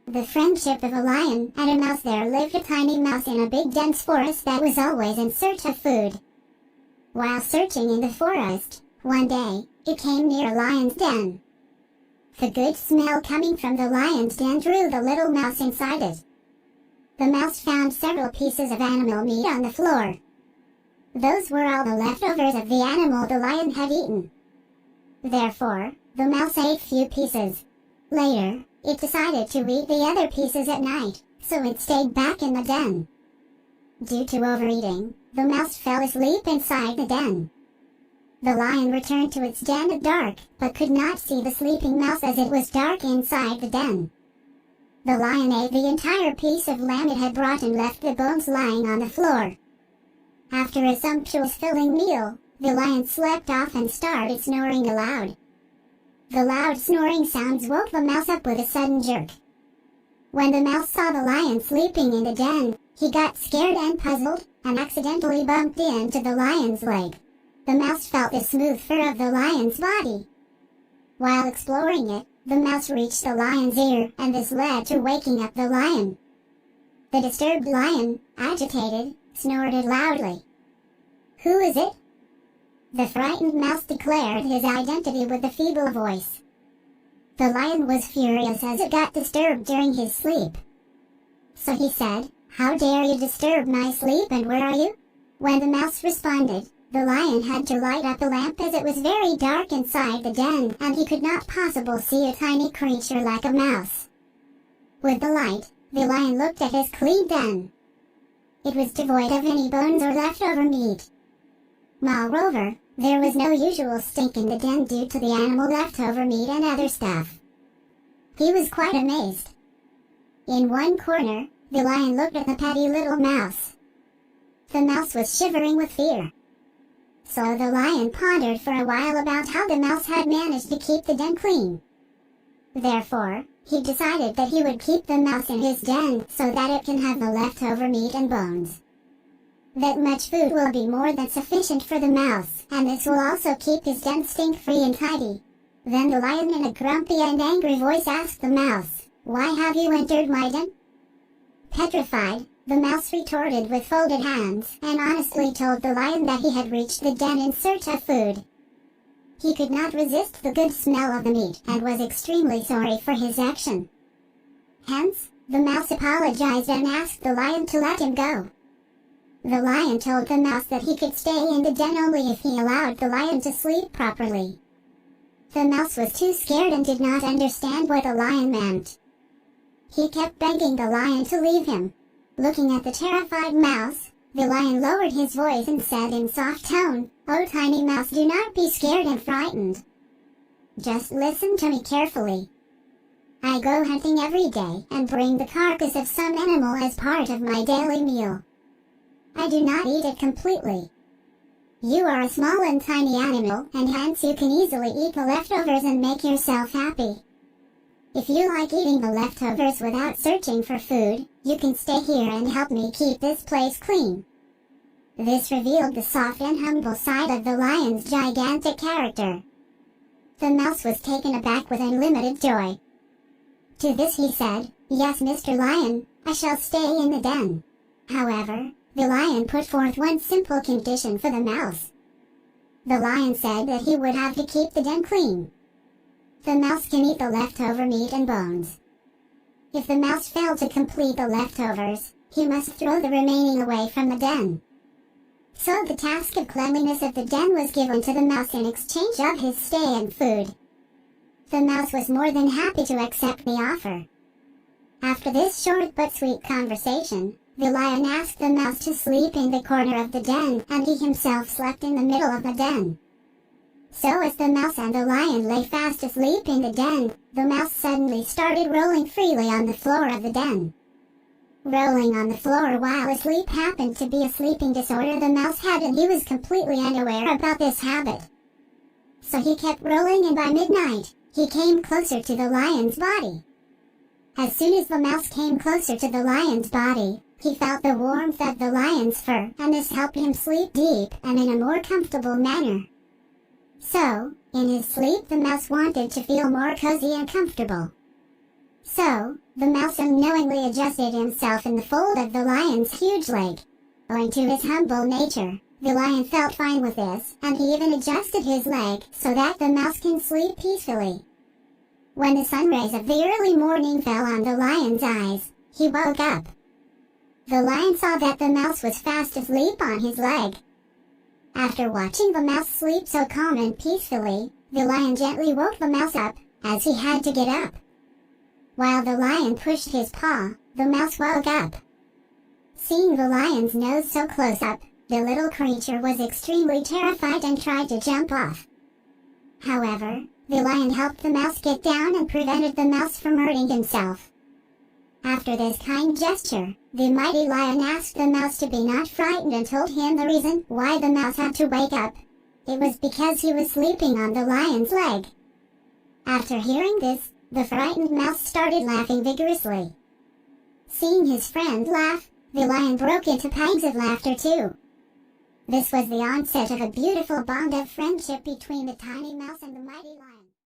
The friendship of a lion and a mouse. There lived a tiny mouse in a big dense forest that was always in search of food. While searching in the forest, one day, it came near a lion's den. The good smell coming from the lion's den drew the little mouse inside it. The mouse found several pieces of animal meat on the floor. Those were all the leftovers of the animal the lion had eaten. Therefore, the mouse ate few pieces. Later, it decided to eat the other pieces at night, so it stayed back in the den. Due to overeating, the mouse fell asleep inside the den. The lion returned to its den at dark, but could not see the sleeping mouse as it was dark inside the den. The lion ate the entire piece of lamb it had brought and left the bones lying on the floor. After a sumptuous filling meal, the lion slept off and started snoring aloud. The loud snoring sounds woke the mouse up with a sudden jerk. When the mouse saw the lion sleeping in the den, he got scared and puzzled, and accidentally bumped into the lion's leg. The mouse felt the smooth fur of the lion's body. While exploring it, the mouse reached the lion's ear, and this led to waking up the lion. The disturbed lion, agitated, snorted loudly. "Who is it?" The frightened mouse declared his identity with a feeble voice. The lion was furious as it got disturbed during his sleep. So he said, "How dare you disturb my sleep, and where are you?" When the mouse responded, the lion had to light up a lamp as it was very dark inside the den and he could not possibly see a tiny creature like a mouse. With the light, the lion looked at his clean den. It was devoid of any bones or leftover meat. Moreover, there was no usual stink in the den due to the animal leftover meat and other stuff. He was quite amazed. In one corner, the lion looked at the petty little mouse. The mouse was shivering with fear. So the lion pondered for a while about how the mouse had managed to keep the den clean. Therefore, he decided that he would keep the mouse in his den so that it can have the leftover meat and bones. That much food will be more than sufficient for the mouse, and this will also keep his den stink-free and tidy. Then the lion in a grumpy and angry voice asked the mouse, "Why have you entered my den?" Petrified, the mouse retorted with folded hands and honestly told the lion that he had reached the den in search of food. He could not resist the good smell of the meat and was extremely sorry for his action. Hence, the mouse apologized and asked the lion to let him go. The lion told the mouse that he could stay in the den only if he allowed the lion to sleep properly. The mouse was too scared and did not understand what the lion meant. He kept begging the lion to leave him. Looking at the terrified mouse, the lion lowered his voice and said in soft tone, "Oh tiny mouse, do not be scared and frightened. Just listen to me carefully. I go hunting every day and bring the carcass of some animal as part of my daily meal. I do not eat it completely. You are a small and tiny animal, and hence you can easily eat the leftovers and make yourself happy. If you like eating the leftovers without searching for food, you can stay here and help me keep this place clean." This revealed the soft and humble side of the lion's gigantic character. The mouse was taken aback with unlimited joy. To this he said, "Yes, Mr. Lion, I shall stay in the den." However, the lion put forth one simple condition for the mouse. The lion said that he would have to keep the den clean. The mouse can eat the leftover meat and bones. If the mouse failed to complete the leftovers, he must throw the remaining away from the den. So the task of cleanliness of the den was given to the mouse in exchange of his stay and food. The mouse was more than happy to accept the offer. After this short but sweet conversation, the lion asked the mouse to sleep in the corner of the den, and he himself slept in the middle of the den. So as the mouse and the lion lay fast asleep in the den, the mouse suddenly started rolling freely on the floor of the den. Rolling on the floor while asleep happened to be a sleeping disorder the mouse had, and he was completely unaware about this habit. So he kept rolling, and by midnight, he came closer to the lion's body. As soon as the mouse came closer to the lion's body, he felt the warmth of the lion's fur, and this helped him sleep deep and in a more comfortable manner. So, in his sleep the mouse wanted to feel more cozy and comfortable. So, the mouse unknowingly adjusted himself in the fold of the lion's huge leg. Owing to his humble nature, the lion felt fine with this, and he even adjusted his leg so that the mouse can sleep peacefully. When the sun rays of the early morning fell on the lion's eyes, he woke up. The lion saw that the mouse was fast asleep on his leg. After watching the mouse sleep so calm and peacefully, the lion gently woke the mouse up, as he had to get up. While the lion pushed his paw, the mouse woke up. Seeing the lion's nose so close up, the little creature was extremely terrified and tried to jump off. However, the lion helped the mouse get down and prevented the mouse from hurting himself. After this kind gesture, the mighty lion asked the mouse to be not frightened and told him the reason why the mouse had to wake up. It was because he was sleeping on the lion's leg. After hearing this, the frightened mouse started laughing vigorously. Seeing his friend laugh, the lion broke into pangs of laughter too. This was the onset of a beautiful bond of friendship between the tiny mouse and the mighty lion.